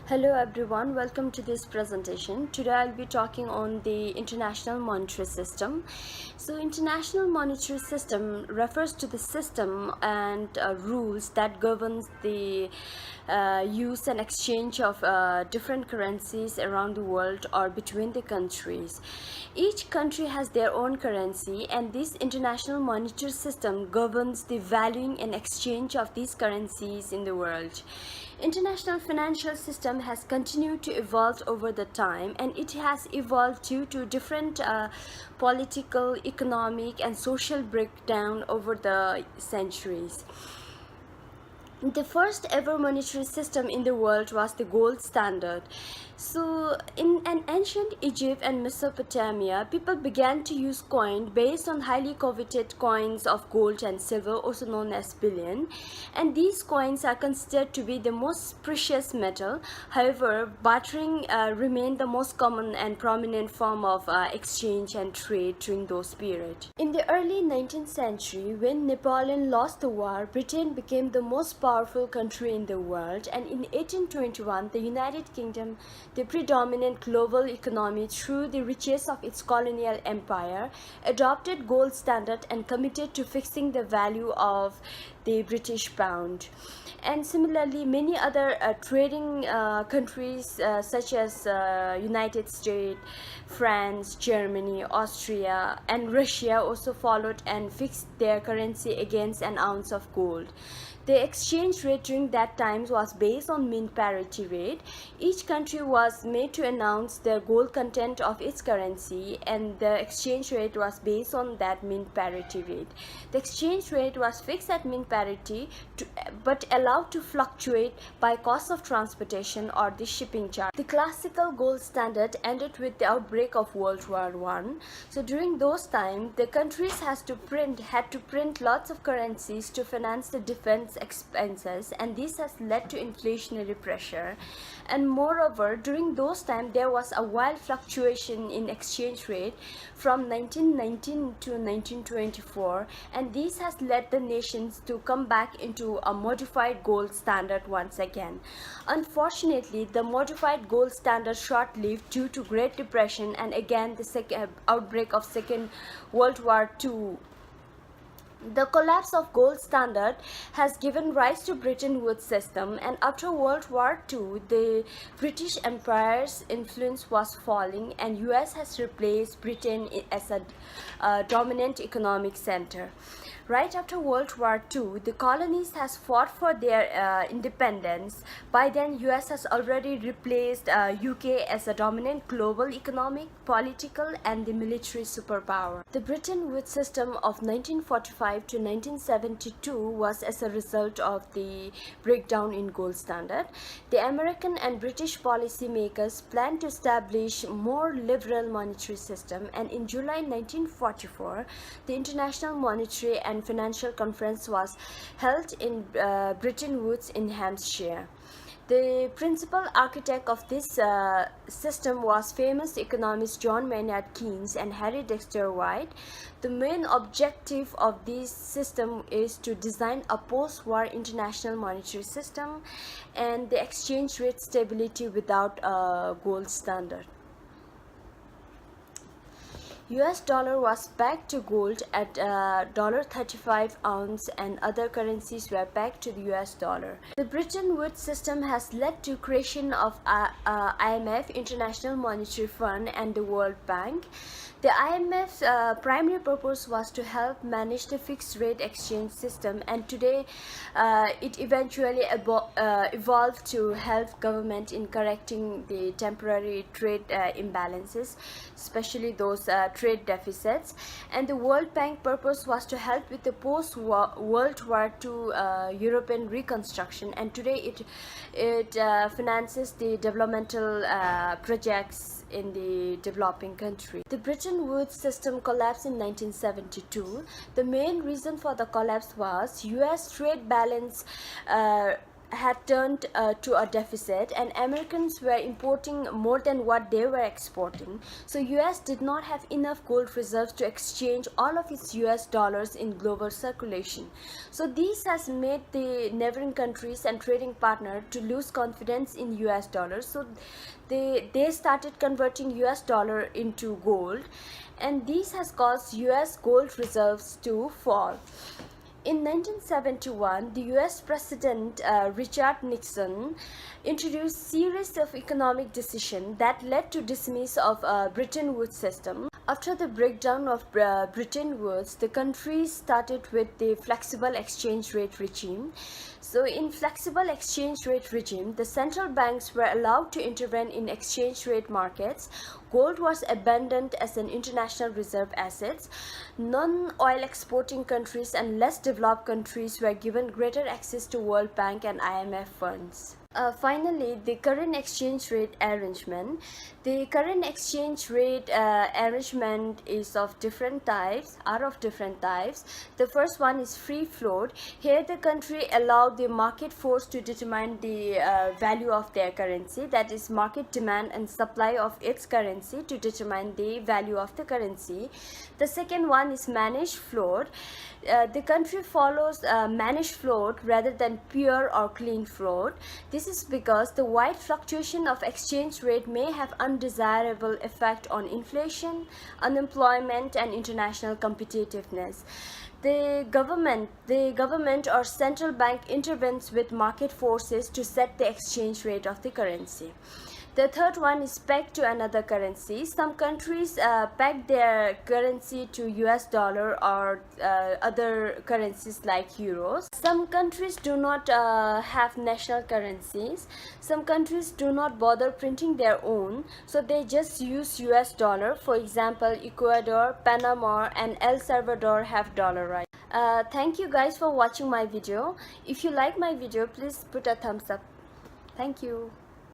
Hello everyone, welcome to this presentation. Today I'll be talking on the International Monetary System. So International Monetary System refers to the system and rules that governs the use and exchange of different currencies around the world or between the countries. Each country has their own currency, and this International Monetary System governs the valuing and exchange of these currencies in the world. International financial system has continued to evolve over the time, and it has evolved due to different political, economic and social breakdown over the centuries. The first ever monetary system in the world was the gold standard. So in an ancient Egypt and Mesopotamia, people began to use coin based on highly coveted coins of gold and silver, also known as bullion, and these coins are considered to be the most precious metal. However, bartering remained the most common and prominent form of exchange and trade during those periods. In the early 19th century, when Napoleon lost the war, Britain became the most powerful country in the world, and in 1821 the United Kingdom, the predominant global economy through the riches of its colonial empire, adopted gold standard and committed to fixing the value of the British pound. And similarly, many other trading countries such as United States, France, Germany, Austria and Russia also followed and fixed their currency against an ounce of gold. The exchange rate during that time was based on mint parity rate. Each country was made to announce the gold content of its currency, and the exchange rate was based on that mint parity rate. The exchange rate was fixed at mint parity but allowed to fluctuate by cost of transportation or the shipping charge. The classical gold standard ended with the outbreak of World War I. So during those times, the countries had to print lots of currencies to finance the defense expenses, and this has led to inflationary pressure. And moreover, during those times there was a wild fluctuation in exchange rate from 1919 to 1924, and this has led the nations to come back into a modified gold standard once again. Unfortunately, the modified gold standard short-lived due to Great Depression and again the outbreak of Second World War II. The collapse of gold standard has given rise to Bretton Woods system, and after World War II, the British Empire's influence was falling, and US has replaced Britain as a dominant economic center. Right after World War II, the colonies has fought for their independence. By then, US has already replaced UK as a dominant global economic, political and the military superpower. The Bretton Woods system of 1945 to 1972 was as a result of the breakdown in gold standard. The American and British policymakers planned to establish more liberal monetary system, and in July 1944, the International Monetary and Financial Conference was held in Bretton Woods in Hampshire. The principal architect of this system was famous economists John Maynard Keynes and Harry Dexter White. The main objective of this system is to design a post-war international monetary system and the exchange rate stability without a gold standard. US dollar was pegged to gold at $35 ounce, and other currencies were pegged to the US dollar. The Bretton Woods system has led to creation of IMF, International Monetary Fund, and the World Bank. The IMF's primary purpose was to help manage the fixed rate exchange system, and today it eventually evolved to help government in correcting the temporary trade imbalances, especially those trade deficits. And the World Bank purpose was to help with the post-World War II European reconstruction, and today it finances the developmental projects in the developing country. The Bretton Woods system collapsed in 1972. The main reason for the collapse was US trade balance had turned to a deficit, and Americans were importing more than what they were exporting. So US did not have enough gold reserves to exchange all of its US dollars in global circulation. So this has made the neighboring countries and trading partners to lose confidence in US dollars. So they started converting US dollar into gold, and this has caused US gold reserves to fall. In 1971, the US President Richard Nixon introduced series of economic decisions that led to dismiss of Bretton Woods system. After the breakdown of Bretton Woods, the country started with the flexible exchange rate regime. So in flexible exchange rate regime, the central banks were allowed to intervene in exchange rate markets. Gold was abandoned as an international reserve asset. Non-oil exporting countries and less developed countries were given greater access to World Bank and IMF funds. Finally, the current exchange rate arrangement. The current exchange rate arrangement is of different types, The first one is free float. Here the country allowed the market force to determine the value of their currency, that is market demand and supply of its currency to determine the value of the currency. The second one is managed float. The country follows managed float rather than pure or clean float. This is because the wide fluctuation of exchange rate may have undesirable effect on inflation, unemployment, and international competitiveness. The government or central bank intervenes with market forces to set the exchange rate of the currency. The third one is pegged to another currency. Some countries peg their currency to US dollar or other currencies like euros. Some countries do not have national currencies. Some countries do not bother printing their own, so they just use US dollar. For example, Ecuador, Panama, and El Salvador have dollar right. Thank you guys for watching my video. If you like my video, please put a thumbs up. Thank you.